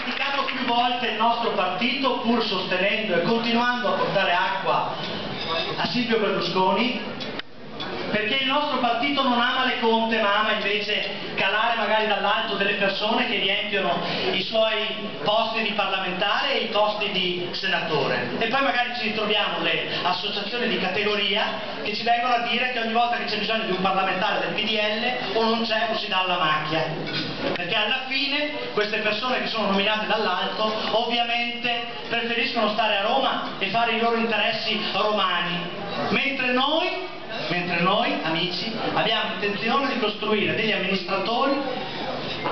criticato più volte il nostro partito, pur sostenendo e continuando a portare acqua a Silvio Berlusconi, perché il nostro partito non ama le conte, ma ama invece calare magari dall'alto delle persone che riempiono i suoi posti di parlamentare e i posti di senatore. E poi magari ci ritroviamo le associazioni di categoria che ci vengono a dire che ogni volta che c'è bisogno di un parlamentare del PDL o non c'è o si dà alla macchia. Perché alla fine queste persone che sono nominate dall'alto ovviamente preferiscono stare a Roma e fare i loro interessi romani, mentre noi, amici, abbiamo intenzione di costruire degli amministratori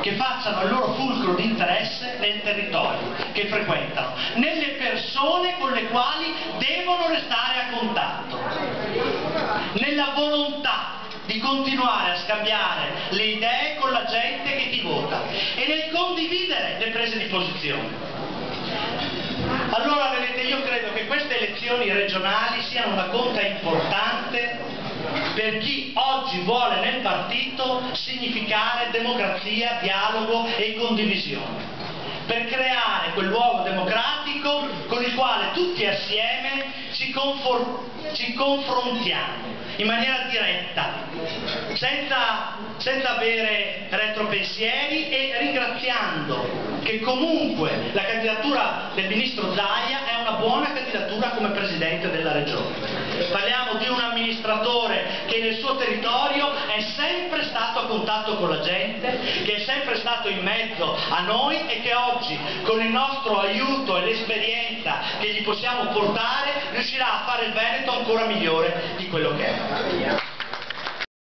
che facciano il loro fulcro di interesse nel territorio che frequentano, nelle persone con le quali devono restare a contatto, nella volontà di continuare a scambiare le idee con la gente che ti vota e nel condividere le prese di posizione. Allora, vedete, io credo che queste elezioni regionali siano una conta importante per chi oggi vuole nel partito significare democrazia, dialogo e condivisione, per creare quel luogo democratico con il quale tutti assieme ci confrontiamo in maniera diretta, senza avere retropensieri e ringraziando che comunque la candidatura del ministro Zaia è una buona candidatura come Presidente della Regione. Parliamo di un amministratore che nel suo territorio è sempre stato a contatto con la gente, che è sempre stato in mezzo a noi e che oggi con il nostro aiuto e l'esperienza che gli possiamo portare riuscirà a fare il Veneto ancora migliore di quello che è.